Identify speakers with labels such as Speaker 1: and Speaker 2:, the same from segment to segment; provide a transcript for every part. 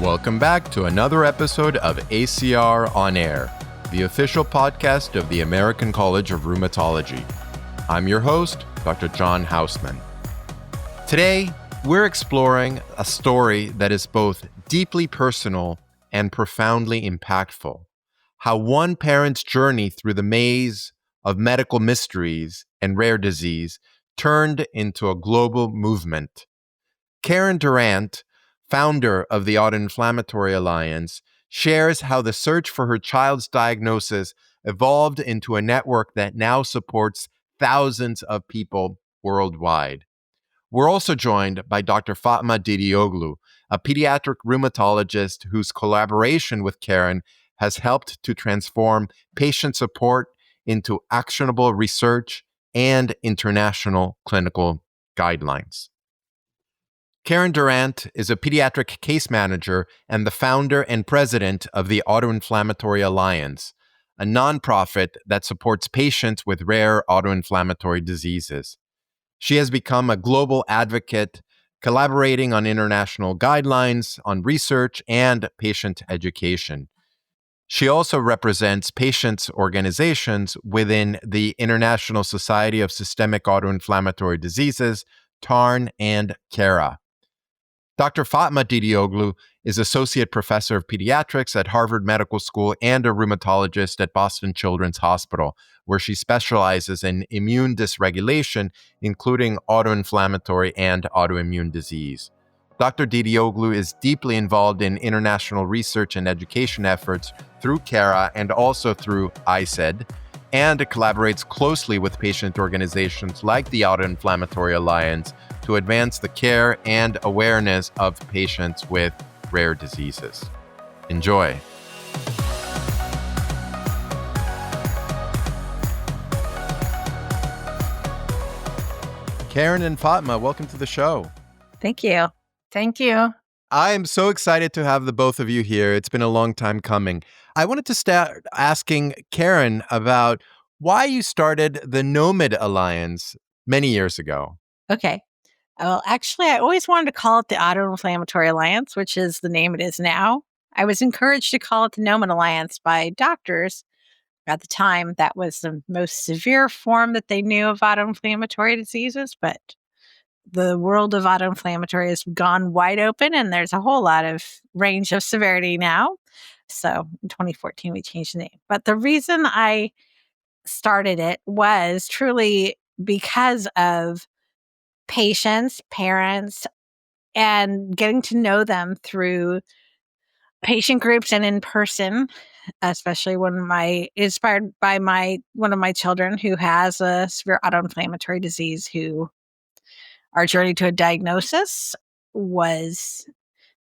Speaker 1: Welcome back to another episode of ACR On Air, the official podcast of the American College of Rheumatology. I'm your host, Dr. John Hausman. Today, we're exploring a story that is both deeply personal and profoundly impactful. How one parent's journey through the maze of medical mysteries and rare disease turned into a global movement. Karen Durrant, founder of the Autoinflammatory Alliance, shares how the search for her child's diagnosis evolved into a network that now supports thousands of people worldwide. We're also joined by Dr. Fatma Dedeoglu, a pediatric rheumatologist whose collaboration with Karen has helped to transform patient support into actionable research and international clinical guidelines. Karen Durrant is a pediatric case manager and the founder and president of the Autoinflammatory Alliance, a nonprofit that supports patients with rare autoinflammatory diseases. She has become a global advocate, collaborating on international guidelines on research and patient education. She also represents patients' organizations within the International Society of Systemic Autoinflammatory Diseases, TARN, and CARA. Dr. Fatma Dedeoglu is Associate Professor of Pediatrics at Harvard Medical School and a rheumatologist at Boston Children's Hospital, where she specializes in immune dysregulation, including autoinflammatory and autoimmune disease. Dr. Dedeoglu is deeply involved in international research and education efforts through CARA and also through ICED, and collaborates closely with patient organizations like the Autoinflammatory Alliance to advance the care and awareness of patients with rare diseases. Enjoy. Karen and Fatma, welcome to the show.
Speaker 2: Thank you. Thank you.
Speaker 1: I am so excited to have the both of you here. It's been a long time coming. I wanted to start asking Karen about why you started the NOMID Alliance many years ago.
Speaker 2: Okay. Well, actually, I always wanted to call it the Autoinflammatory Alliance, which is the name it is now. I was encouraged to call it the NOMID Alliance by doctors. At the time, that was the most severe form that they knew of autoinflammatory diseases, but the world of autoinflammatory has gone wide open, and there's a whole lot of range of severity now. So in 2014, we changed the name. But the reason I started it was truly because of patients, parents, and getting to know them through patient groups and in person, especially when inspired by one of my children who has a severe autoinflammatory disease, who our journey to a diagnosis was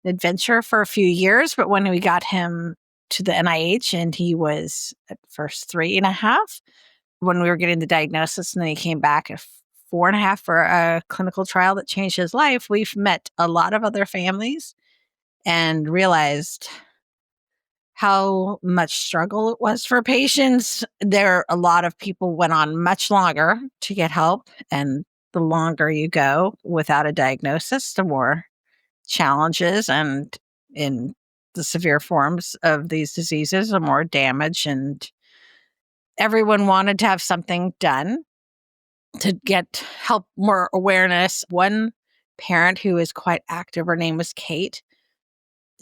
Speaker 2: an adventure for a few years. But when we got him to the NIH, and he was at first 3.5 when we were getting the diagnosis, and then he came back at 4.5 for a clinical trial that changed his life, we've met a lot of other families and realized how much struggle it was for patients. A lot of people went on much longer to get help, and the longer you go without a diagnosis, the more challenges, and in the severe forms of these diseases, the more damage. And everyone wanted to have something done to get help, more awareness. One parent who is quite active, her name was Kate.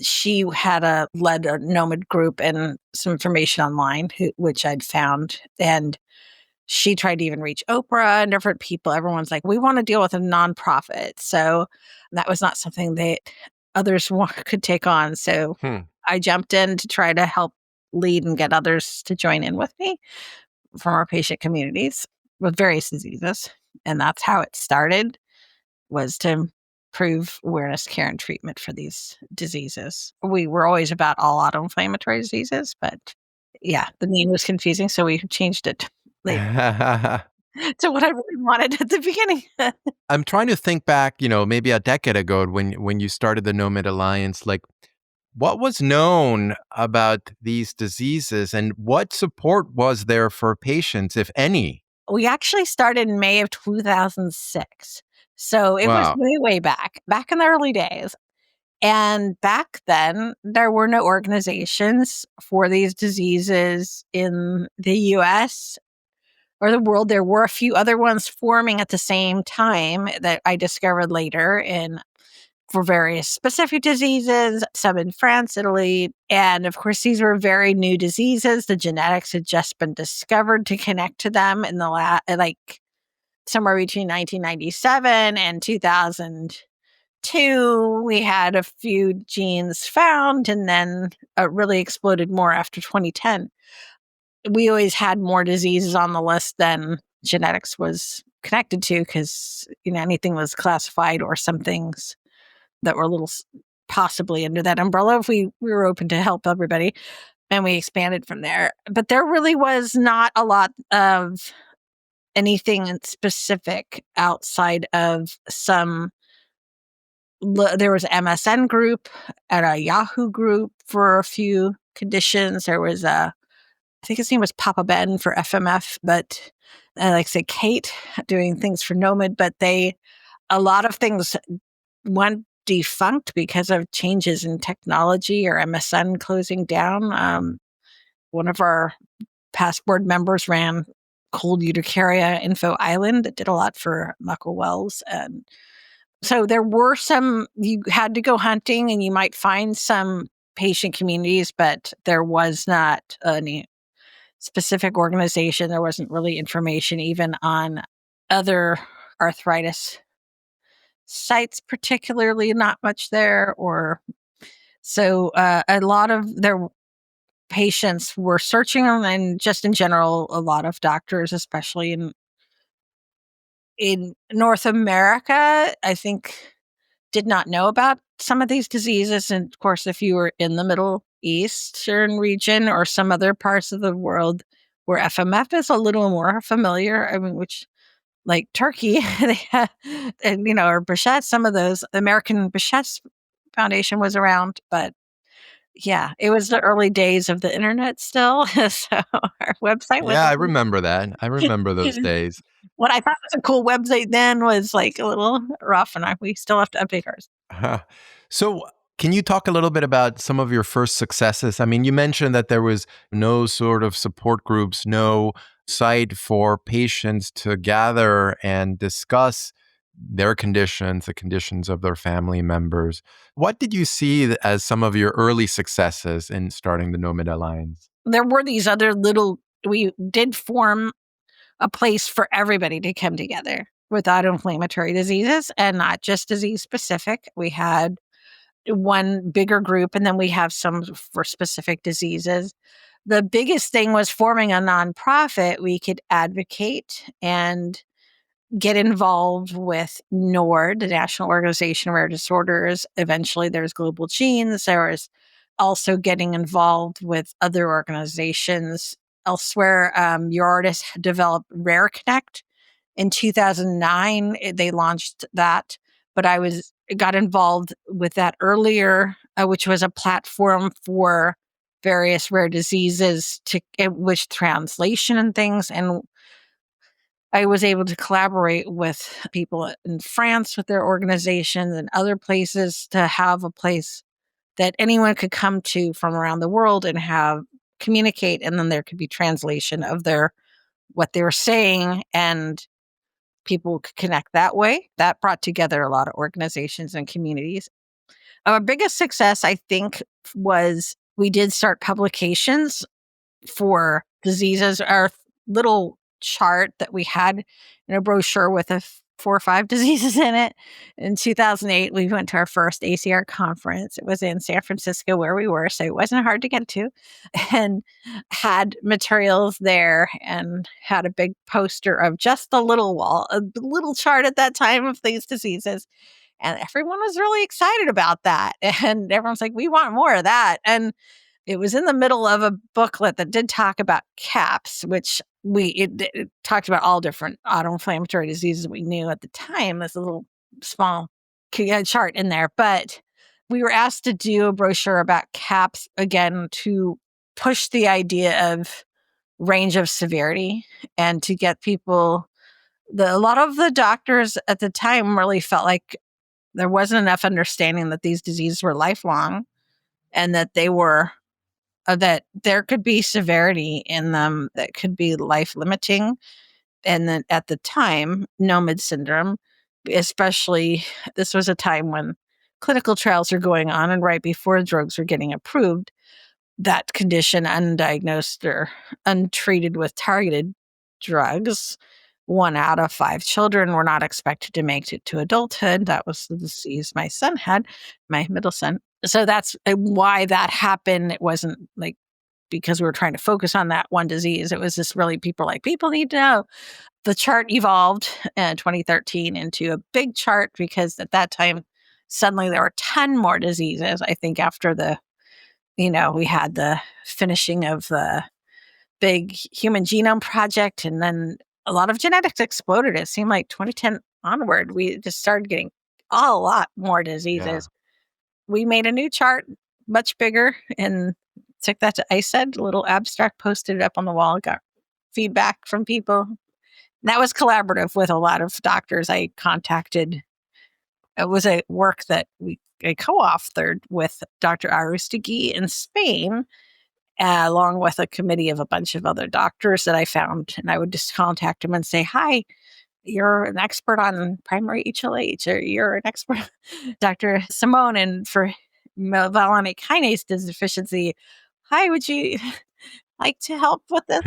Speaker 2: She had led a NOMID group and some information online, which I'd found. And she tried to even reach Oprah and different people. Everyone's like, we want to deal with a nonprofit. So that was not something that others could take on. So I jumped in to try to help lead and get others to join in with me from our patient communities with various diseases. And that's how it started, was to improve awareness, care, and treatment for these diseases. We were always about all autoinflammatory diseases, but yeah, the name was confusing, so we changed it later to what I really wanted at the beginning.
Speaker 1: I'm trying to think back, maybe a decade ago when you started the NOMID Alliance, like what was known about these diseases and what support was there for patients, if any?
Speaker 2: We actually started in May of 2006. So it was way, way back in the early days. And back then, there were no organizations for these diseases in the US or the world. There were a few other ones forming at the same time that I discovered later for various specific diseases, some in France, Italy. And of course, these were very new diseases. The genetics had just been discovered to connect to them in the somewhere between 1997 and 2002. We had a few genes found, and then it really exploded more after 2010. We always had more diseases on the list than genetics was connected to, because anything was classified, or some things that were a little possibly under that umbrella, if we were open to help everybody, and we expanded from there. But there really was not a lot of anything specific outside of there was an MSN group and a Yahoo group for a few conditions. There was I think his name was Papa Ben for FMF, but like I say, Kate doing things for NOMAD, but a lot of things went defunct because of changes in technology or MSN closing down. One of our past board members ran Cold Urticaria Info Island that did a lot for Muckle Wells. And so there were you had to go hunting, and you might find some patient communities, but there was not any specific organization. There wasn't really information even on other arthritis sites, particularly not much there. So a lot of their patients were searching them, and just in general, a lot of doctors, especially in North America, I think, did not know about some of these diseases. And of course, if you were in the Middle Eastern region or some other parts of the world where FMF is a little more familiar, I mean, which like Turkey, they have, and or Behçet, some of those, American Behçet's Foundation was around, but yeah, it was the early days of the internet still. So our website
Speaker 1: Yeah, I
Speaker 2: wasn't.
Speaker 1: remember that. I remember those days.
Speaker 2: What I thought was a cool website then was like a little rough, and we still have to update ours.
Speaker 1: So, can you talk a little bit about some of your first successes? I mean, you mentioned that there was no sort of support groups, no site for patients to gather and discuss their conditions, the conditions of their family members. What did you see as some of your early successes in starting the NOMAD Alliance?
Speaker 2: There were these other we did form a place for everybody to come together with autoinflammatory diseases, and not just disease specific. We had one bigger group, and then we have some for specific diseases. The biggest thing was forming a nonprofit. We could advocate and get involved with NORD, the National Organization of Rare Disorders. Eventually, there's Global Genes. There was also getting involved with other organizations elsewhere. Your artist developed Rare Connect in 2009. They launched that, but I got involved with that earlier, which was a platform for various rare diseases with translation and things. And I was able to collaborate with people in France with their organizations and other places to have a place that anyone could come to from around the world and communicate, and then there could be translation of what they were saying, and people could connect that way. That brought together a lot of organizations and communities. Our biggest success, I think, was we did start publications for diseases. Our little chart that we had in a brochure with 4 or 5 diseases in it. In 2008, we went to our first ACR conference. It was in San Francisco where we were, so it wasn't hard to get to, and had materials there, and had a big poster of just a little chart at that time of these diseases. And everyone was really excited about that. And everyone's like, we want more of that. And it was in the middle of a booklet that did talk about CAPS, which it talked about all different autoinflammatory diseases we knew at the time. There's a little small chart in there, but we were asked to do a brochure about CAPS again to push the idea of range of severity, and to get people. A lot of the doctors at the time really felt like there wasn't enough understanding that these diseases were lifelong and that they were that there could be severity in them that could be life limiting. And then at the time, NOMID syndrome, especially, this was a time when clinical trials are going on and right before drugs were getting approved. That condition, undiagnosed or untreated with targeted drugs, 1 out of 5 children were not expected to make it to adulthood. That was the disease my son had, my middle son. So that's why that happened. It wasn't like because we were trying to focus on that one disease. It was just really people need to know. The chart evolved in 2013 into a big chart because at that time, suddenly there were 10 more diseases. I think after we had the finishing of the big human genome project, and then a lot of genetics exploded. It seemed like 2010 onward, we just started getting a lot more diseases. We made a new chart, much bigger, and took that to ICED, a little abstract, posted it up on the wall, got feedback from people. And that was collaborative with a lot of doctors I contacted. It was a work that I co-authored with Dr. Arustegui in Spain, along with a committee of a bunch of other doctors that I found. And I would just contact them and say, hi, you're an expert on primary HLH, or you're an expert, Dr. Simone, and for mevalonate kinase deficiency. Hi, would you like to help with the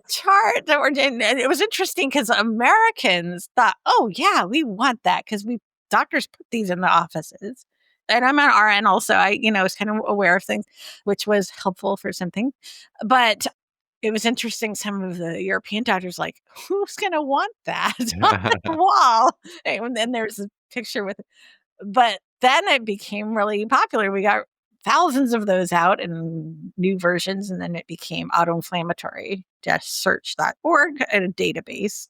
Speaker 2: chart that we're doing? And it was interesting because Americans thought, oh, yeah, we want that because doctors put these in the offices. And I'm an RN also. I was kind of aware of things, which was helpful for something. But it was interesting. Some of the European doctors like, who's going to want that on the wall? And then there's a picture with it. But then it became really popular. We got thousands of those out in new versions. And then it became autoinflammatory-search.org and a database.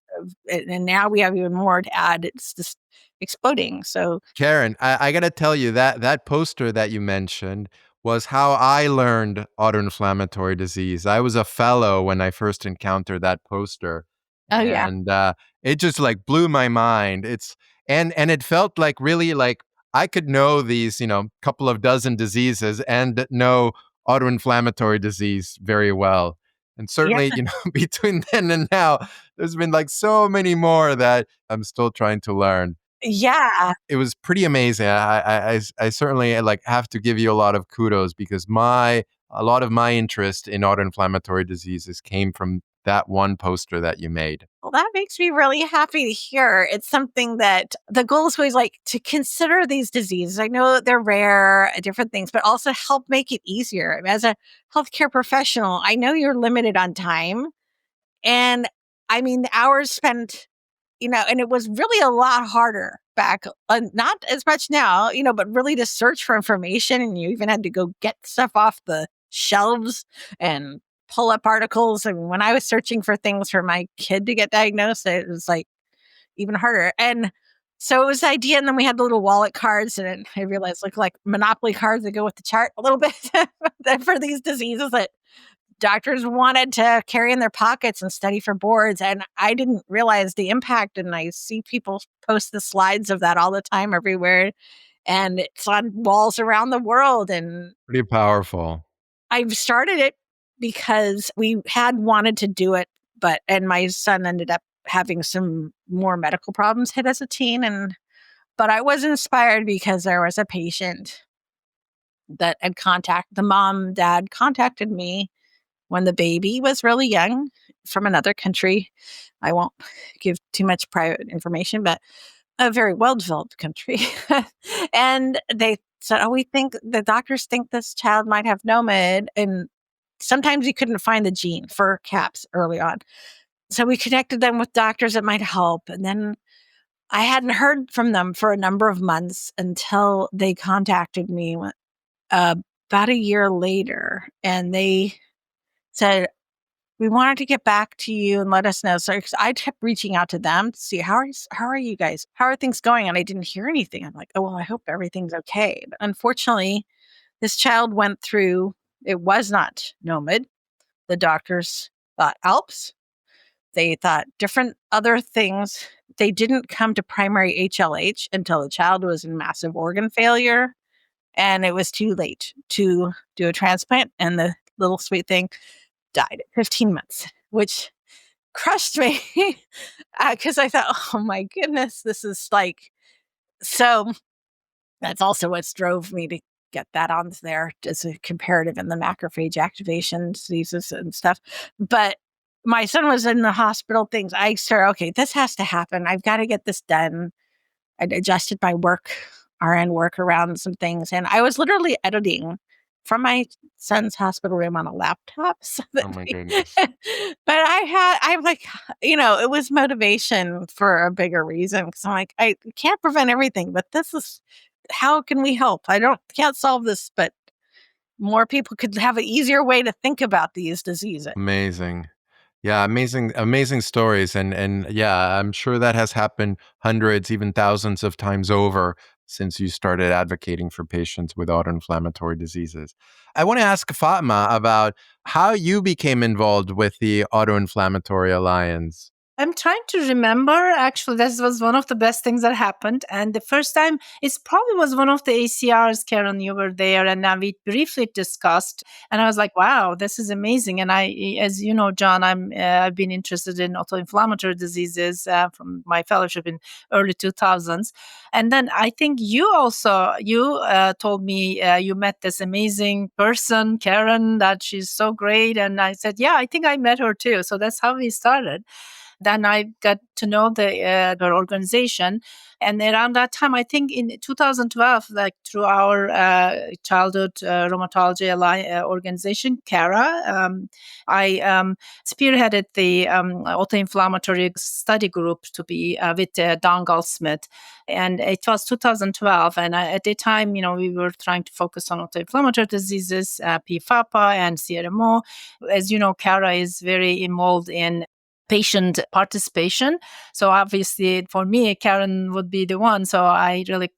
Speaker 2: And now we have even more to add. It's just exploding. So
Speaker 1: Karen, I got to tell you that poster that you mentioned was how I learned autoinflammatory disease. I was a fellow when I first encountered that poster.
Speaker 2: oh yeah.
Speaker 1: And it just like blew my mind. And it felt like really like I could know these, couple of dozen diseases and know autoinflammatory disease very well. And certainly, between then and now, there's been like so many more that I'm still trying to learn.
Speaker 2: Yeah.
Speaker 1: It was pretty amazing. I certainly like have to give you a lot of kudos because a lot of my interest in autoinflammatory diseases came from that one poster that you made.
Speaker 2: Well, that makes me really happy to hear. It's something that the goal is always like to consider these diseases. I know they're rare, different things, but also help make it easier. As a healthcare professional, I know you're limited on time. And I mean, the hours spent, and it was really a lot harder back, not as much now, but really to search for information. And you even had to go get stuff off the shelves and pull up articles. And when I was searching for things for my kid to get diagnosed, it was like even harder. And so it was the idea. And then we had the little wallet cards, and I realized look like Monopoly cards that go with the chart a little bit for these diseases that doctors wanted to carry in their pockets and study for boards. And I didn't realize the impact. And I see people post the slides of that all the time everywhere. And it's on walls around the world. And
Speaker 1: Pretty powerful.
Speaker 2: I've started it because we had wanted to do it, and my son ended up having some more medical problems hit as a teen. But I was inspired because there was a patient that the dad contacted me when the baby was really young from another country. I won't give too much private information, but a very well-developed country. And they said, oh, the doctors think this child might have NOMID. And sometimes you couldn't find the gene for CAPS early on. So we connected them with doctors that might help. And then I hadn't heard from them for a number of months until they contacted me about a year later. And they said, we wanted to get back to you and let us know. So I kept reaching out to them to see how are you guys? How are things going? And I didn't hear anything. I'm like, oh, well, I hope everything's okay. But unfortunately, this child went through, it was not NOMID. The doctors thought ALPS. They thought different other things. They didn't come to primary HLH until the child was in massive organ failure, and it was too late to do a transplant. And the little sweet thing died at 15 months, which crushed me because I thought, oh my goodness, this is like, so that's also what drove me to get that on there as a comparative in the macrophage activation diseases and stuff. But my son was in the hospital things. I started, okay, this has to happen. I've got to get this done. I adjusted my RN work around some things. And I was literally editing from my son's hospital room on a laptop. So that
Speaker 1: Oh my goodness.
Speaker 2: but I'm like, it was motivation for a bigger reason. Because I'm like, I can't prevent everything, but this is, how can we help? Can't solve this, but more people could have an easier way to think about these diseases.
Speaker 1: Amazing. Yeah, amazing stories. And yeah, I'm sure that has happened hundreds, even thousands of times over since you started advocating for patients with autoinflammatory diseases. I want to ask Fatma about how you became involved with the Autoinflammatory Alliance.
Speaker 3: I'm trying to remember. Actually, this was one of the best things that happened. And the first time, it probably was one of the ACRs, Karen, you were there, and we briefly discussed. And I was like, wow, this is amazing. And as you know, John, I've been interested in autoinflammatory diseases from my fellowship in early 2000s. And then I think you told me you met this amazing person, Karen, that she's so great. And I said, yeah, I think I met her too. So that's how we started. Then I got to know their organization. And around that time, I think in 2012, like through our childhood rheumatology organization, CARA, I spearheaded the autoinflammatory study group to be with Don Goldsmith. And it was 2012. And at the time, we were trying to focus on autoinflammatory diseases, PFAPA and CRMO. As you know, CARA is very involved in patient participation. So obviously for me, Karen would be the one. So I really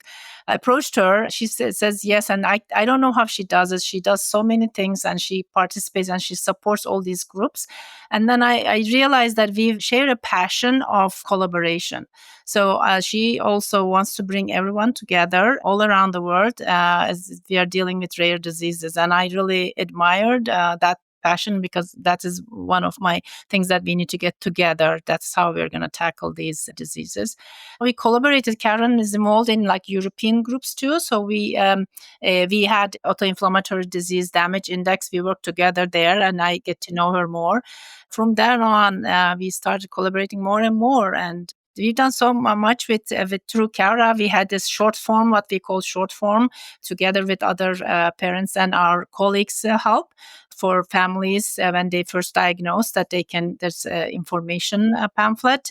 Speaker 3: approached her. She says yes. And I don't know how she does it. She does so many things and she participates and she supports all these groups. And then I realized that we share a passion of collaboration. So she also wants to bring everyone together all around the world as we are dealing with rare diseases. And I really admired that passion, because that is one of my things that we need to get together. That's how we're going to tackle these diseases. We collaborated. Karen is involved in like European groups too. So we had autoinflammatory disease damage index. We worked together there and I get to know her more. From there on, we started collaborating more and more. And we've done so much with through CARA. We had this short form, what we call short form, together with other parents and our colleagues' help for families when they first diagnosed, that there's information pamphlet.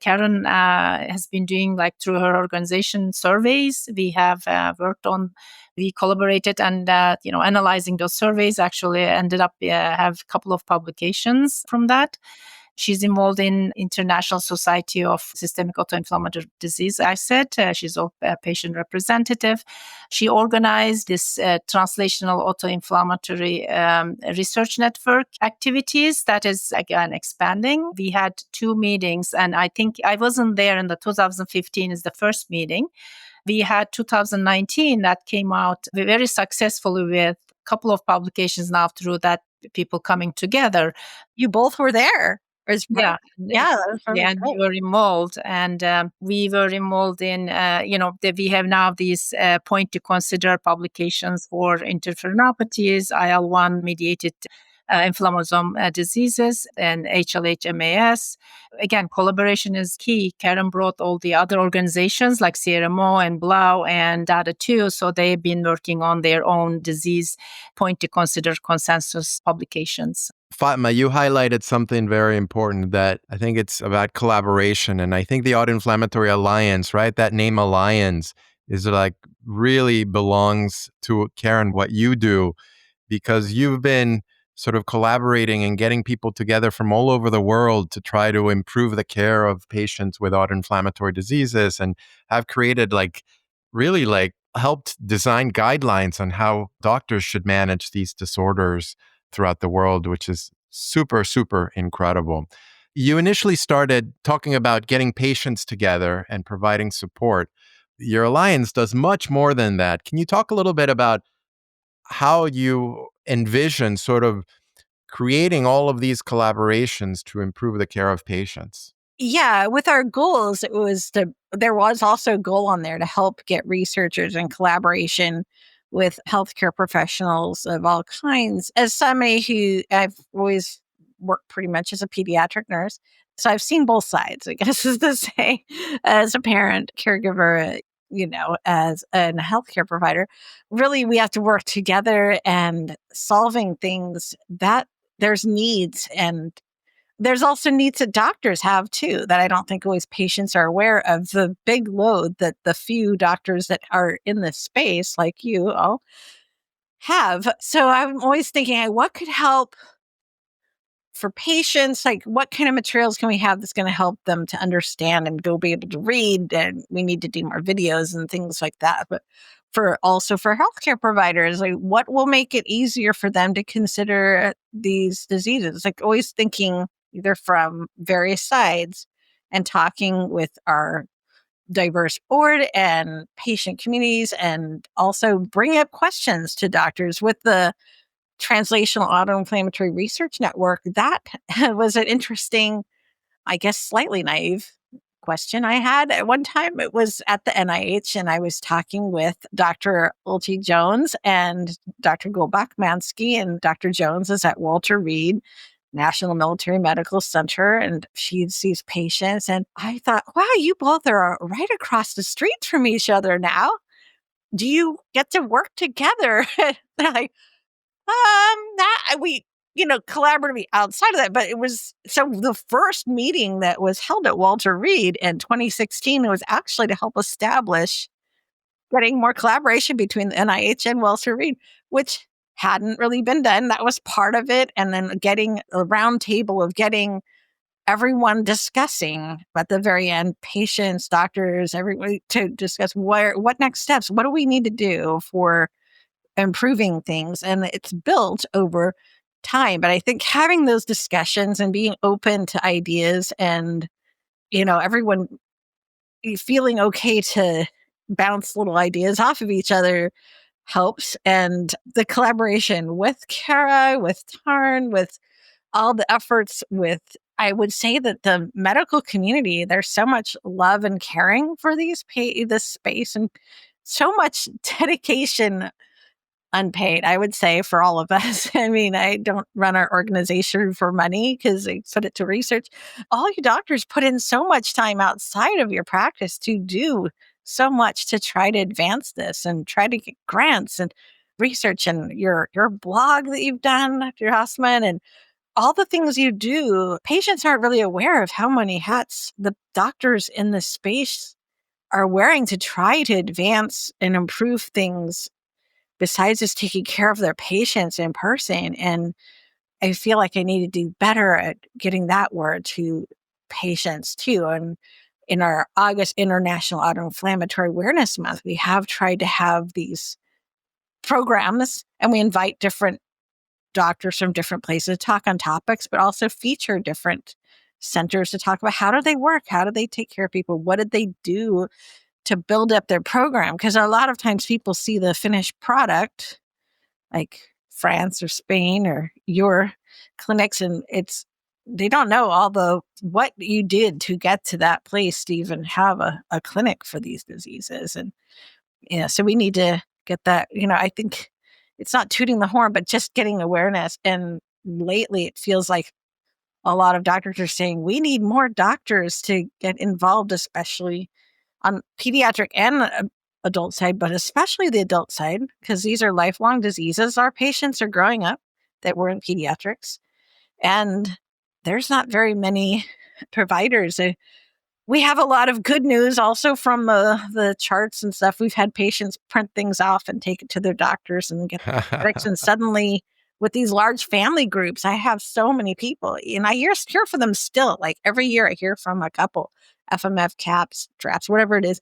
Speaker 3: Karen has been doing, like through her organization, surveys. We have we collaborated and analyzing those surveys. Actually ended up have a couple of publications from that. She's involved in International Society of Systemic Autoinflammatory Disease. I said she's a patient representative. She organized this translational autoinflammatory research network activities that is, again, expanding. We had 2 meetings, and I think I wasn't there in the 2015 is the first meeting. We had 2019 that came out very successfully with a couple of publications now through that, people coming together.
Speaker 2: You both were there.
Speaker 3: Yeah. And we were involved, and we were involved in, we have now these point to consider publications for interferonopathies, IL-1 mediated inflammasome diseases, and HLH-MAS. Again, collaboration is key. Karen brought all the other organizations like CRMO and Blau and Data too. So they've been working on their own disease point to consider consensus publications.
Speaker 1: Fatma, you highlighted something very important, that I think it's about collaboration. And I think the Autoinflammatory Alliance, right? That name Alliance is like really belongs to Karen, what you do, because you've been sort of collaborating and getting people together from all over the world to try to improve the care of patients with autoinflammatory diseases, and have created helped design guidelines on how doctors should manage these disorders throughout the world, which is super, super incredible. You initially started talking about getting patients together and providing support. Your alliance does much more than that. Can you talk a little bit about how you envision sort of creating all of these collaborations to improve the care of patients?
Speaker 2: Yeah, with our goals, there was also a goal on there to help get researchers in collaboration with healthcare professionals of all kinds. As somebody who I've always worked pretty much as a pediatric nurse, so I've seen both sides, I guess is to say, as a parent, caregiver, as a healthcare provider. Really, we have to work together and solving things that there's needs, and there's also needs that doctors have too, that I don't think always patients are aware of, the big load that the few doctors that are in this space, like you all, have. So I'm always thinking, what could help for patients? Like, what kind of materials can we have that's going to help them to understand and go be able to read? And we need to do more videos and things like that. But for healthcare providers, like, what will make it easier for them to consider these diseases? Like, always thinking either from various sides and talking with our diverse board and patient communities, and also bring up questions to doctors with the Translational Autoinflammatory Research Network. That was an interesting, I guess, slightly naive question I had at one time. It was at the NIH, and I was talking with Dr. Ulti Jones and Dr. Golbach-Mansky, and Dr. Jones is at Walter Reed National Military Medical Center, and she sees patients. And I thought, wow, you both are right across the street from each other now. Do you get to work together? Like, that we, collaboratively outside of that, but it was so the first meeting that was held at Walter Reed in 2016 was actually to help establish getting more collaboration between the NIH and Walter Reed, which hadn't really been done. That was part of it. And then getting a round table of getting everyone discussing at the very end, patients, doctors, everybody, to discuss what next steps, what do we need to do for improving things. And it's built over time. But I think having those discussions and being open to ideas, and, everyone feeling okay to bounce little ideas off of each other helps. And the collaboration with Kara, with Tarn, with all the efforts with, I would say that the medical community, there's so much love and caring for this space, and so much dedication unpaid, I would say, for all of us. I mean, I don't run our organization for money because I put it to research. All you doctors put in so much time outside of your practice to do so much to try to advance this and try to get grants and research, and your blog that you've done, Dr. Hausman, and all the things you do. Patients aren't really aware of how many hats the doctors in this space are wearing to try to advance and improve things besides just taking care of their patients in person. And I feel like I need to do better at getting that word to patients too. And in our August International Autoinflammatory Awareness Month, we have tried to have these programs, and we invite different doctors from different places to talk on topics, but also feature different centers to talk about how do they work? How do they take care of people? What did they do to build up their program? Because a lot of times people see the finished product, like France or Spain or your clinics, and they don't know what you did to get to that place to even have a clinic for these diseases. And so we need to get that. I think it's not tooting the horn, but just getting awareness. And lately it feels like a lot of doctors are saying we need more doctors to get involved, especially on pediatric and adult side, but especially the adult side, because these are lifelong diseases. Our patients are growing up that were in pediatrics, and there's not very many providers. We have a lot of good news also from the charts and stuff. We've had patients print things off and take it to their doctors and get fixed. And suddenly, with these large family groups, I have so many people, and I hear from them still. Like every year, I hear from a couple, FMF, CAPS, DRAPS, whatever it is.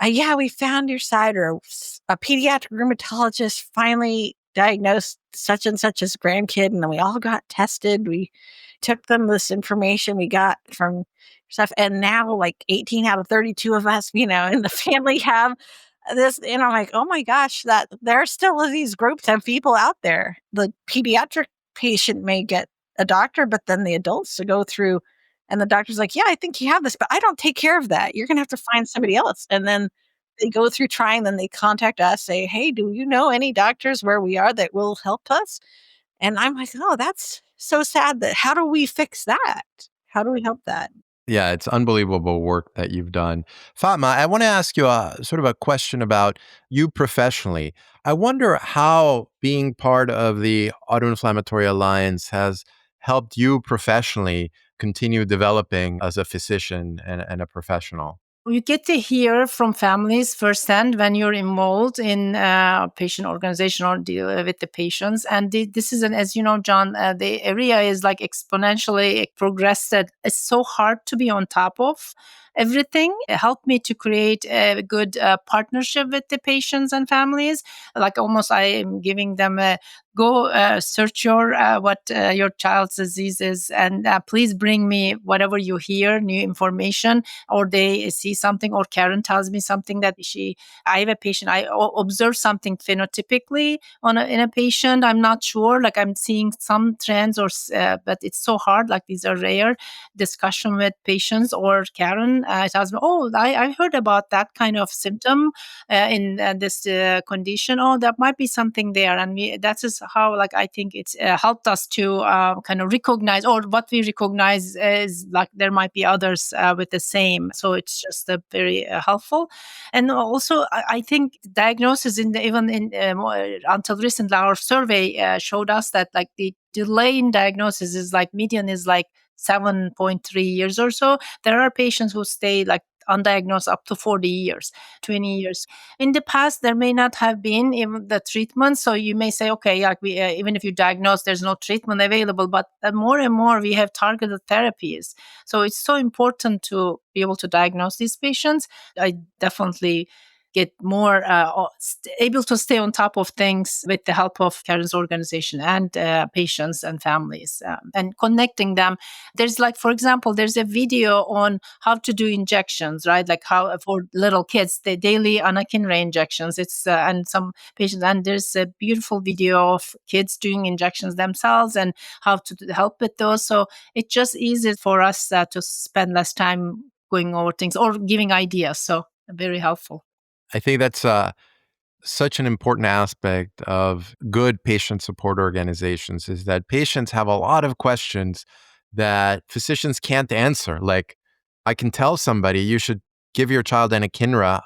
Speaker 2: Yeah, we found your site, or a pediatric rheumatologist finally diagnosed such and such as grandkid, and then we all got tested. We took them this information we got from stuff. And now like 18 out of 32 of us, in the family have this. And I'm like, oh my gosh, that there are still these groups of people out there. The pediatric patient may get a doctor, but then the adults to go through, and the doctor's like, yeah, I think you have this, but I don't take care of that. You're going to have to find somebody else. And then they go through trying, then they contact us, say, hey, do you know any doctors where we are that will help us? And I'm like, oh, that's so sad. That how do we fix that? How do we help that?
Speaker 1: Yeah, it's unbelievable work that you've done. Fatma, I want to ask you a sort of a question about you professionally. I wonder how being part of the Autoinflammatory Alliance has helped you professionally continue developing as a physician and a professional.
Speaker 3: You get to hear from families firsthand when you're involved in patient organization or deal with the patients. And this is as you know, John, the area is like exponentially progressed. That it's so hard to be on top of everything. It helped me to create a good partnership with the patients and families. Like almost I am giving them a go search your child's disease is, and please bring me whatever you hear, new information, or they see something, or Karen tells me something that I have a patient, I observe something phenotypically in a patient. I'm not sure, like I'm seeing some trends, but it's so hard. Like these are rare discussion with patients, or Karen tells me, oh, I heard about that kind of symptom in this condition. Oh, that might be something there, and that is how, like, I think it's helped us to kind of recognize, or what we recognize is like there might be others with the same. So it's just very helpful. And also, I think diagnosis even in until recently, our survey showed us that like the delay in diagnosis is like median is like 7.3 years or so. There are patients who stay like undiagnosed up to 40 years, 20 years. In the past, there may not have been even the treatment. So you may say, okay, like even if you diagnose, there's no treatment available, but more and more we have targeted therapies. So it's so important to be able to diagnose these patients. I definitely get more able to stay on top of things with the help of Karen's organization and patients and families and connecting them. There's like, for example, there's a video on how to do injections, right? Like how for little kids, the daily anakinra injections. It's and some patients, and there's a beautiful video of kids doing injections themselves and how to help with those. So it's just easy for us to spend less time going over things or giving ideas. So very helpful.
Speaker 1: I think that's such an important aspect of good patient support organizations is that patients have a lot of questions that physicians can't answer. Like, I can tell somebody you should give your child anakinra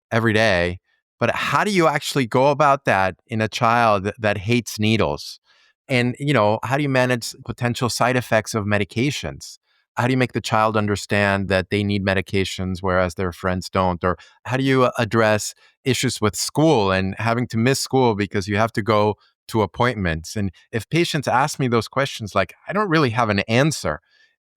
Speaker 1: every day, but how do you actually go about that in a child that hates needles? And, how do you manage potential side effects of medications? How do you make the child understand that they need medications whereas their friends don't? Or how do you address issues with school and having to miss school because you have to go to appointments? And if patients ask me those questions, like, I don't really have an answer.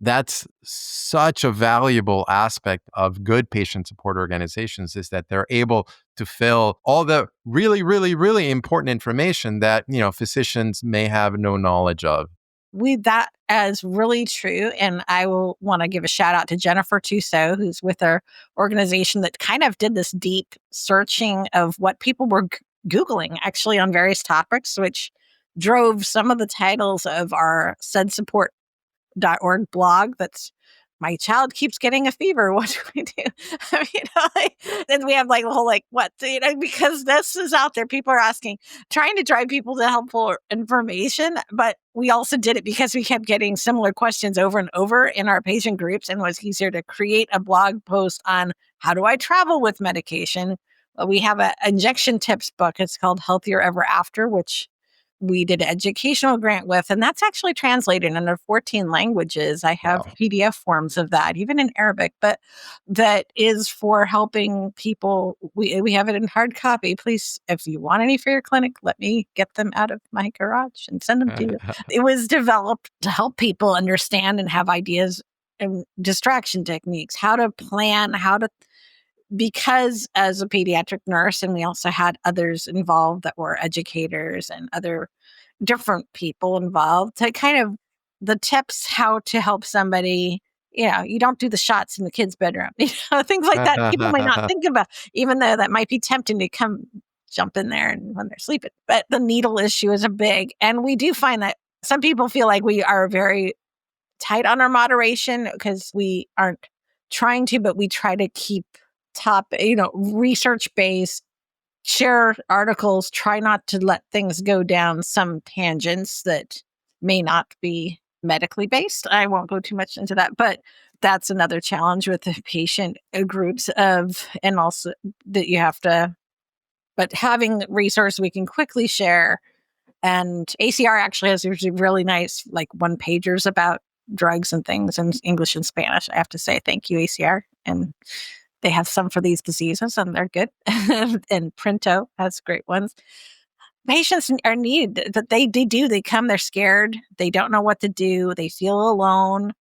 Speaker 1: That's such a valuable aspect of good patient support organizations, is that they're able to fill all the really, really, really important information that, physicians may have no knowledge of.
Speaker 2: That is really true. And I will want to give a shout out to Jennifer Tussaud, who's with our organization that kind of did this deep searching of what people were Googling actually on various topics, which drove some of the titles of our SedSupport.org blog. That's my child keeps getting a fever. What do we do? Then we have like the whole, like, what, because this is out there. People are asking, trying to drive people to helpful information. But we also did it because we kept getting similar questions over and over in our patient groups, and it was easier to create a blog post on how do I travel with medication. We have an injection tips book. It's called Healthier Ever After, which we did an educational grant with, and that's actually translated into 14 languages. I have
Speaker 1: Wow.
Speaker 2: PDF forms of that, even in Arabic, but that is for helping people. We have it in hard copy. Please, if you want any for your clinic, let me get them out of my garage and send them to you. It was developed to help people understand and have ideas and distraction techniques, how to plan, because as a pediatric nurse, and we also had others involved that were educators and other different people involved, to kind of the tips how to help somebody. You don't do the shots in the kid's bedroom, things like that. People might not think about, even though that might be tempting to come jump in there and when they're sleeping. But the needle issue is a big, and we do find that some people feel like we are very tight on our moderation because we aren't trying to, but we try to keep top, research based, share articles, try not to let things go down some tangents that may not be medically based. I won't go too much into that, but that's another challenge with the patient groups and also that you have to, but having resources we can quickly share. And ACR actually has usually really nice, like one pagers about drugs and things in English and Spanish. I have to say, thank you, ACR. And they have some for these diseases and they're good. And Printo has great ones. Patients are needed, but they do. They come, they're scared. They don't know what to do. They feel alone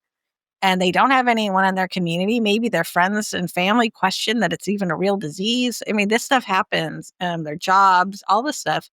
Speaker 2: and they don't have anyone in their community. Maybe their friends and family question that it's even a real disease. I mean, this stuff happens, their jobs, all this stuff.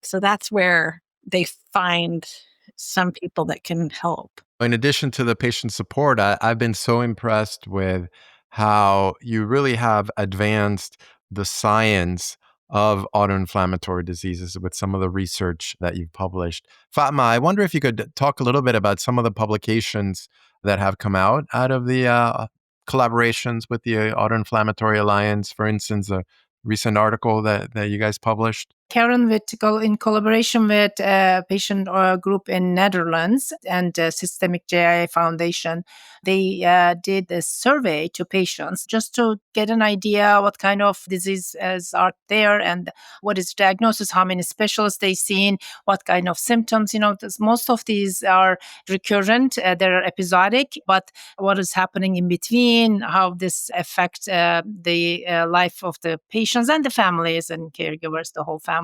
Speaker 2: So that's where they find some people that can help.
Speaker 1: In addition to the patient support, I've been so impressed with how you really have advanced the science of autoinflammatory diseases with some of the research that you've published. Fatma, I wonder if you could talk a little bit about some of the publications that have come out of the collaborations with the Autoinflammatory Alliance. For instance, a recent article that you guys published.
Speaker 3: Karen, in collaboration with a patient group in Netherlands and Systemic JIA Foundation, they did a survey to patients just to get an idea what kind of diseases are there and what is diagnosis, how many specialists they seen, what kind of symptoms. Most of these are recurrent, they're episodic, but what is happening in between, how this affects the life of the patients and the families and caregivers, the whole family.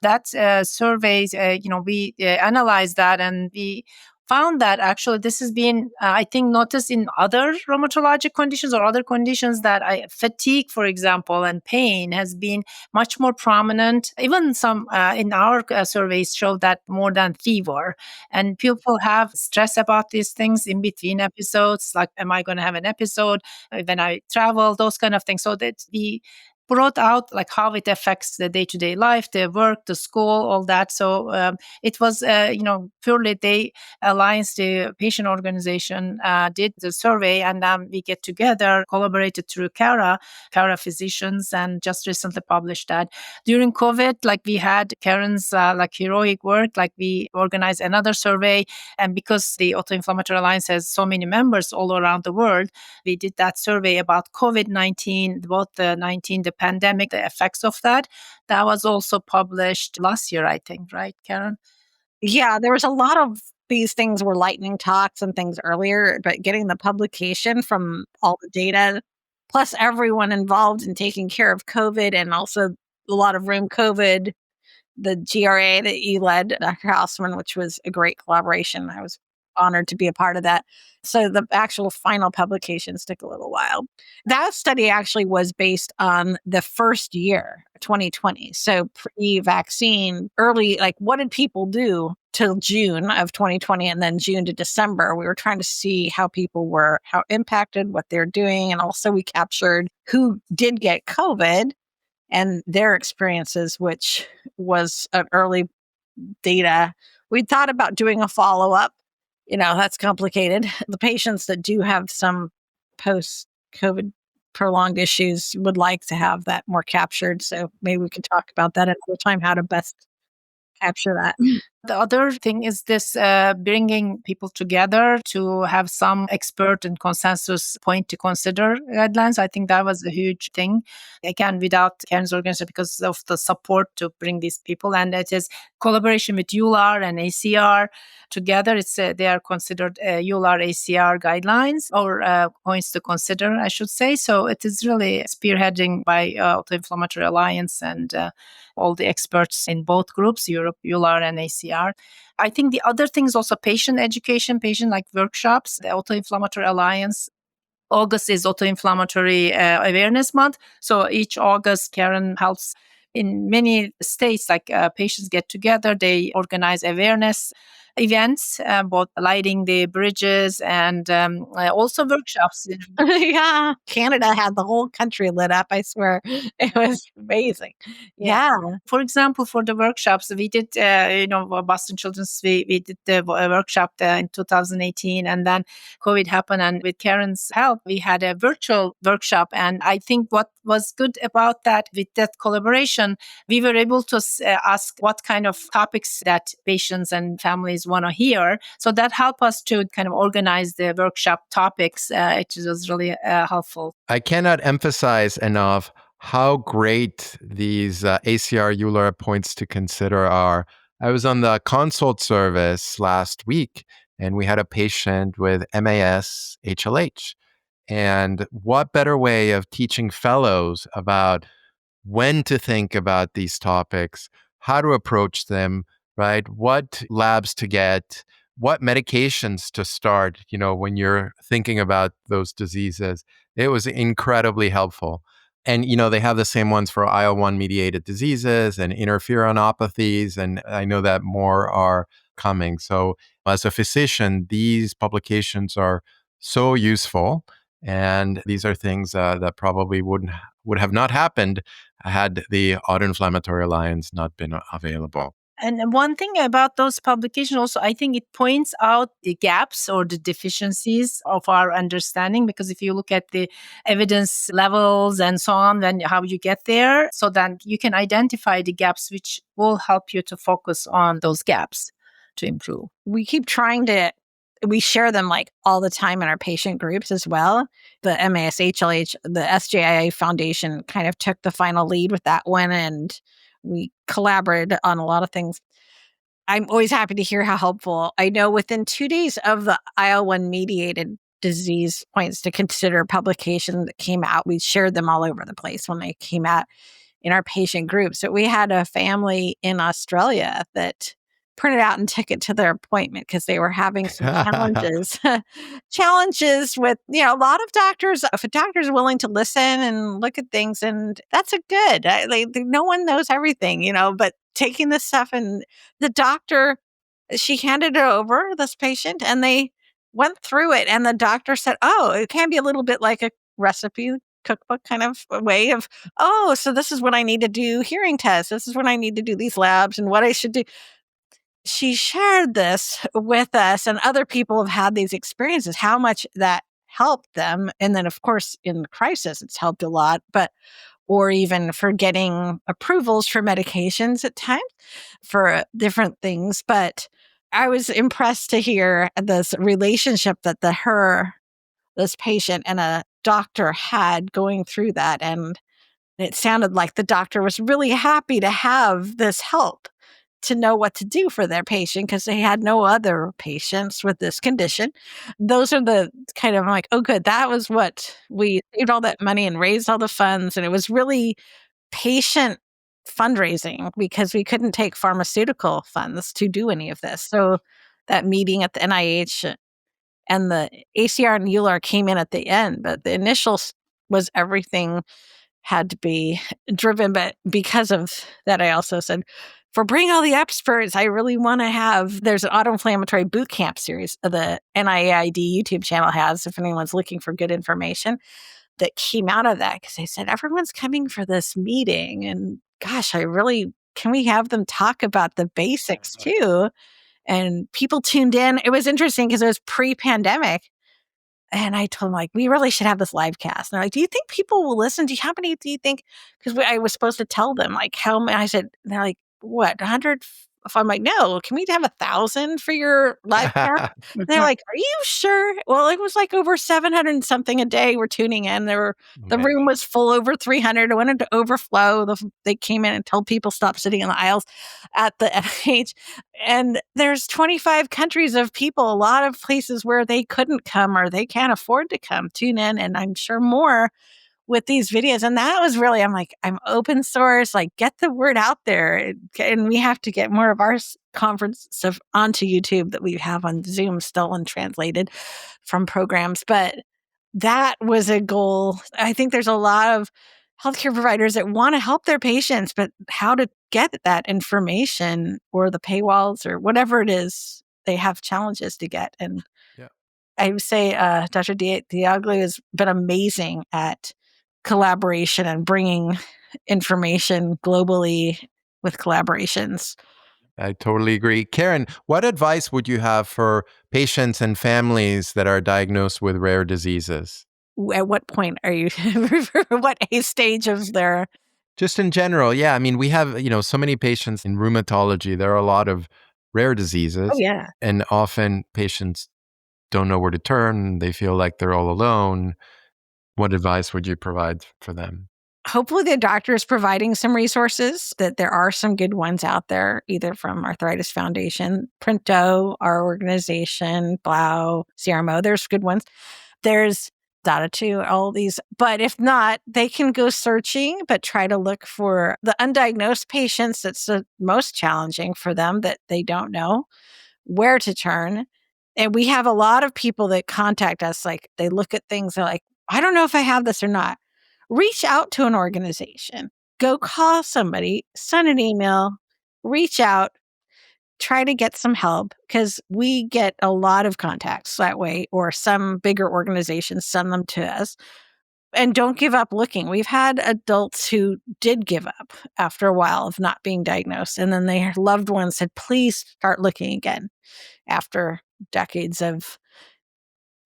Speaker 3: That surveys, we analyzed that and we found that actually this has been, I think, noticed in other rheumatologic conditions or other conditions that fatigue, for example, and pain has been much more prominent. Even some in our surveys show that more than fever. And people have stress about these things in between episodes, like, am I going to have an episode when I travel, those kind of things. So that we brought out like how it affects the day-to-day life, the work, the school, all that. So it was, purely the Alliance, the patient organization, did the survey, and we get together, collaborated through Kara physicians, and just recently published that. During COVID, like we had Karen's heroic work, like we organized another survey, and because the Autoinflammatory Alliance has so many members all around the world, we did that survey about COVID-19, both the pandemic, the effects of that. That was also published last year, I think, right, Karen?
Speaker 2: Yeah, there was a lot of these things were lightning talks and things earlier, but getting the publication from all the data, plus everyone involved in taking care of COVID and also a lot of room COVID, the GRA that you led, Dr. Hausman, which was a great collaboration. I was honored to be a part of that. So the actual final publications took a little while. That study actually was based on the first year, 2020. So pre-vaccine, early, like what did people do till June of 2020 and then June to December? We were trying to see how people were, how impacted, what they're doing. And also we captured who did get COVID and their experiences, which was an early data. We thought about doing a follow-up. That's complicated. The patients that do have some post-COVID prolonged issues would like to have that more captured. So maybe we can talk about that another time, how to best capture that.
Speaker 3: The other thing is this bringing people together to have some expert and consensus point to consider guidelines. I think that was a huge thing. Again, without Karen's organization, because of the support to bring these people. And it is collaboration with ULAR and ACR together. It's they are considered ULAR ACR guidelines or points to consider, I should say. So it is really spearheading by Autoinflammatory Alliance and all the experts in both groups, Europe, ULAR and ACR. I think the other thing is also patient education, patient like workshops. The Autoinflammatory Alliance, August is Autoinflammatory Awareness Month. So each August, Karen helps in many states, like patients get together, they organize awareness events, both lighting the bridges and also workshops.
Speaker 2: Yeah. Canada had the whole country lit up, I swear. It was amazing. Yeah.
Speaker 3: For example, for the workshops, we did, Boston Children's, we did the workshop in 2018, and then COVID happened. And with Karen's help, we had a virtual workshop. And I think what was good about that, with that collaboration, we were able to ask what kind of topics that patients and families want to hear. So that helped us to kind of organize the workshop topics. It was really helpful.
Speaker 1: I cannot emphasize enough how great these ACR EULAR points to consider are. I was on the consult service last week, and we had a patient with MAS HLH. And what better way of teaching fellows about when to think about these topics, how to approach them, right? What labs to get, what medications to start, when you're thinking about those diseases. It was incredibly helpful. And, they have the same ones for IL-1 mediated diseases and interferonopathies. And I know that more are coming. So as a physician, these publications are so useful. And these are things that probably would have not happened had the Autoinflammatory Alliance not been available.
Speaker 3: And one thing about those publications also, I think it points out the gaps or the deficiencies of our understanding, because if you look at the evidence levels and so on, then how you get there, so then you can identify the gaps, which will help you to focus on those gaps to improve.
Speaker 2: We keep trying to, we share them like all the time in our patient groups as well. The MAS HLH, the SJIA Foundation kind of took the final lead with that one, and we collaborated on a lot of things. I'm always happy to hear how helpful. I know within 2 days of the IL-1 mediated disease points to consider publication that came out, we shared them all over the place when they came out in our patient group. So we had a family in Australia that printed out and took it to their appointment because they were having some challenges with, a lot of doctors. If a doctor is willing to listen and look at things, and that's a good, no one knows everything, but taking this stuff, and the doctor, she handed it over, this patient, and they went through it. And the doctor said, oh, it can be a little bit like a recipe cookbook kind of a way of, oh, so this is what I need to do hearing tests. This is when I need to do these labs and what I should do. She shared this with us, and other people have had these experiences, how much that helped them. And then, of course, in crisis, it's helped a lot, or even for getting approvals for medications at times for different things. But I was impressed to hear this relationship that this patient and a doctor had going through that. And it sounded like the doctor was really happy to have this help to know what to do for their patient, because they had no other patients with this condition. Those are the kind of like, oh, good. That was what we saved all that money and raised all the funds. And it was really patient fundraising because we couldn't take pharmaceutical funds to do any of this. So that meeting at the NIH and the ACR and EULAR came in at the end, but the initial was everything had to be driven. But because of that, I also said, for bring all the experts, I really want to have, there's an autoinflammatory boot camp series the NIAID YouTube channel has, if anyone's looking for good information, that came out of that. Because they said, everyone's coming for this meeting. And gosh, can we have them talk about the basics too? And people tuned in. It was interesting because it was pre-pandemic. And I told them, we really should have this live cast. And they're like, do you think people will listen? How many do you think? Because I was supposed to tell them, how many? I said, they're like, what, 100? I'm like, no, can we have 1,000 for your live cast? And they're like, are you sure? Well, it was over 700 and something a day were tuning in. The room was full over 300. It wanted to overflow. They came in and told people stop sitting in the aisles at the NIH. And there's 25 countries of people, a lot of places where they couldn't come or they can't afford to come, tune in. And I'm sure more with these videos. And that was really, I'm open source, get the word out there. And we have to get more of our conference stuff onto YouTube that we have on Zoom still and translated from programs. But that was a goal. I think there's a lot of healthcare providers that want to help their patients, but how to get that information or the paywalls or whatever it is they have challenges to get. And
Speaker 1: Yeah.
Speaker 2: I would say Dr. Dedeoglu has been amazing at collaboration and bringing information globally with collaborations.
Speaker 1: I totally agree. Karen, what advice would you have for patients and families that are diagnosed with rare diseases?
Speaker 2: At what point are you, what age stage of their,
Speaker 1: Just in general, yeah. I mean, we have, so many patients in rheumatology. There are a lot of rare
Speaker 2: oh,
Speaker 1: diseases,
Speaker 2: yeah.
Speaker 1: and often patients don't know where to turn. They feel like they're all alone. What advice would you provide for them?
Speaker 2: Hopefully the doctor is providing some resources, that there are some good ones out there, either from Arthritis Foundation, Printo, our organization, Blau, CRMO. There's good ones. There's Data 2, all these. But if not, they can go searching, but try to look for the undiagnosed patients. That's the most challenging for them, that they don't know where to turn. And we have a lot of people that contact us, like they look at things, they're like, I don't know if I have this or not. Reach out to an organization, go call somebody, send an email, reach out, try to get some help, because we get a lot of contacts that way, or some bigger organizations send them to us. And don't give up looking. We've had adults who did give up after a while of not being diagnosed, and then their loved ones said, please start looking again after decades of,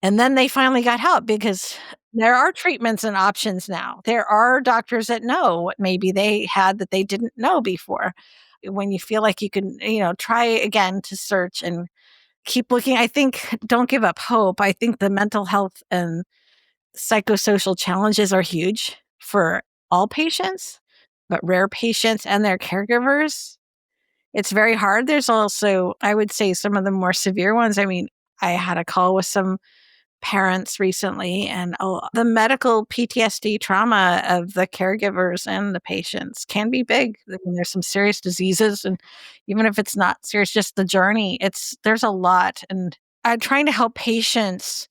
Speaker 2: and then they finally got help, because there are treatments and options now. There are doctors that know what maybe they had that they didn't know before. When you feel like you can, try again to search and keep looking. I think don't give up hope. I think the mental health and psychosocial challenges are huge for all patients, but rare patients and their caregivers, it's very hard. There's also, I would say, some of the more severe ones. I mean, I had a call with some parents recently, and the medical PTSD trauma of the caregivers and the patients can be big. I mean, there's some serious diseases, and even if it's not serious, just the journey, there's a lot. And I'm trying to help patients,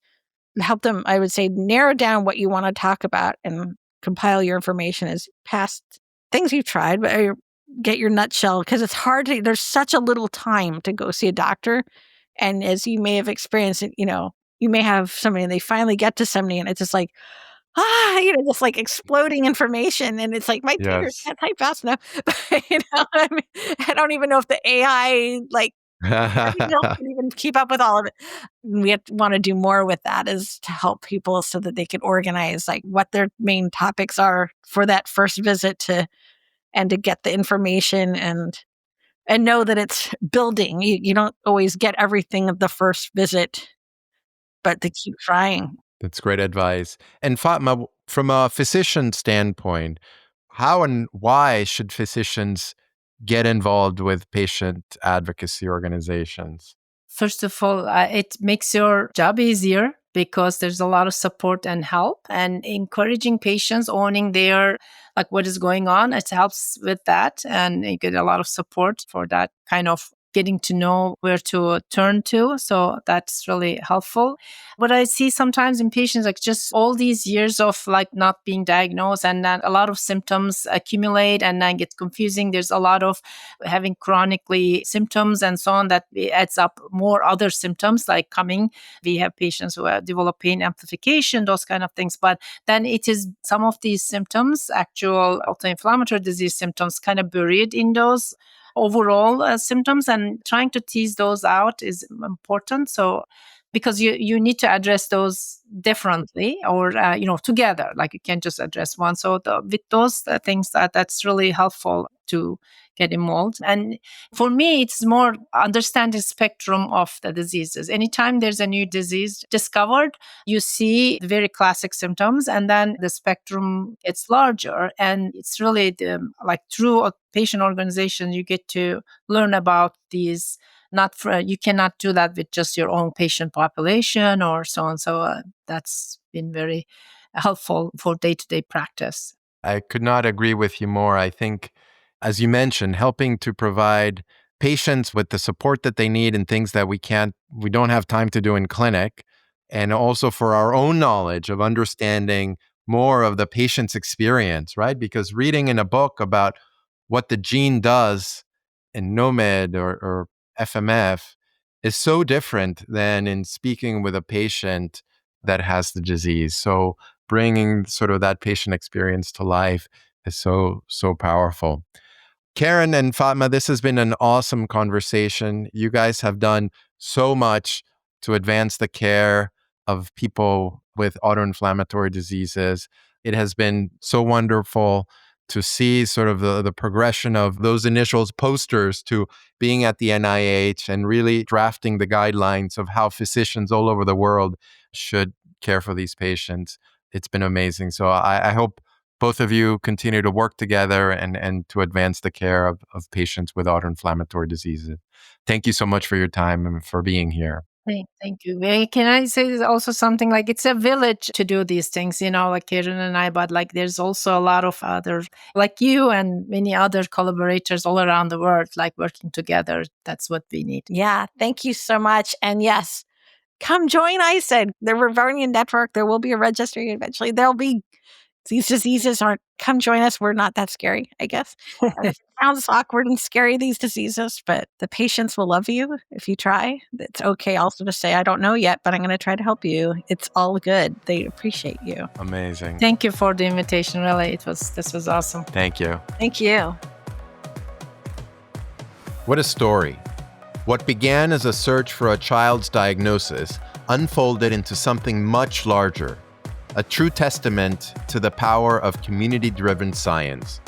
Speaker 2: help them, I would say, narrow down what you want to talk about and compile your information as past things you've tried, but get your nutshell, because it's hard to, there's such a little time to go see a doctor. And as you may have experienced, you may have somebody and they finally get to somebody and it's just like, just like exploding information. And it's like, my fingers
Speaker 1: Yes.
Speaker 2: can't type fast enough. But, I mean, I don't even know if the AI, like, can even keep up with all of it. We want to do more with that, is to help people so that they can organize like what their main topics are for that first visit, and to get the information and know that it's building. You don't always get everything of the first visit, but to keep trying.
Speaker 1: That's great advice. And Fatma, from a physician standpoint, how and why should physicians get involved with patient advocacy organizations?
Speaker 3: First of all, it makes your job easier because there's a lot of support and help, and encouraging patients owning their, like, what is going on. It helps with that, and you get a lot of support for that kind of getting to know where to turn to. So that's really helpful. What I see sometimes in patients, like just all these years of like not being diagnosed, and then a lot of symptoms accumulate and then get confusing. There's a lot of having chronically symptoms and so on, that adds up more other symptoms like coming. We have patients who develop pain amplification, those kind of things. But then it is some of these symptoms, actual autoinflammatory disease symptoms, kind of buried in those overall symptoms, and trying to tease those out is important. So because you need to address those differently, or together, like you can't just address one. So with those things, that's really helpful to get involved. And for me, it's more understand the spectrum of the diseases. Anytime there's a new disease discovered, you see the very classic symptoms, and then the spectrum gets larger. And it's really like through a patient organization, you get to learn about these. You cannot do that with just your own patient population or so on. So that's been very helpful for day-to-day practice.
Speaker 1: I could not agree with you more. I think, as you mentioned, helping to provide patients with the support that they need and things that we don't have time to do in clinic, and also for our own knowledge of understanding more of the patient's experience, right? Because reading in a book about what the gene does in NOMED or FMF is so different than in speaking with a patient that has the disease. So bringing sort of that patient experience to life is so powerful. Karen and Fatma, this has been an awesome conversation. You guys have done so much to advance the care of people with autoinflammatory diseases. It has been so wonderful to see sort of the progression of those initial posters to being at the NIH and really drafting the guidelines of how physicians all over the world should care for these patients. It's been amazing. So I hope both of you continue to work together and to advance the care of patients with autoinflammatory diseases. Thank you so much for your time and for being here.
Speaker 3: Thank you. Can I say also something like it's a village to do these things, like Karen and I, but like there's also a lot of other, like you and many other collaborators all around the world, like working together. That's what we need.
Speaker 2: Yeah, thank you so much. And yes, come join ISID, the Rivernian Network. There will be a registry eventually. These diseases come join us. We're not that scary, I guess. It sounds awkward and scary, these diseases, but the patients will love you if you try. It's okay also to say, I don't know yet, but I'm going to try to help you. It's all good. They appreciate you.
Speaker 1: Amazing.
Speaker 3: Thank you for the invitation. Really, this was awesome.
Speaker 1: Thank you.
Speaker 2: Thank you.
Speaker 1: What a story. What began as a search for a child's diagnosis unfolded into something much larger. A true testament to the power of community-driven science.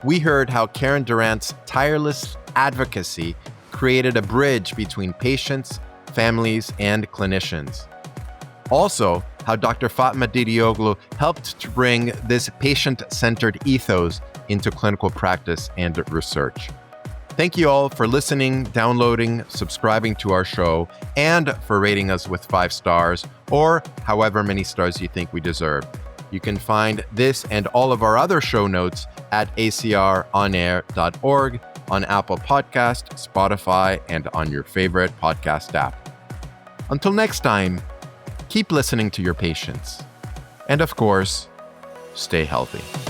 Speaker 1: We heard how Karen Durrant's tireless advocacy created a bridge between patients, families, and clinicians. Also, how Dr. Fatma Dedeoglu helped to bring this patient-centered ethos into clinical practice and research. Thank you all for listening, downloading, subscribing to our show, and for rating us with 5 stars, or however many stars you think we deserve. You can find this and all of our other show notes at acronair.org, on Apple Podcast, Spotify, and on your favorite podcast app. Until next time, keep listening to your patients. And of course, stay healthy.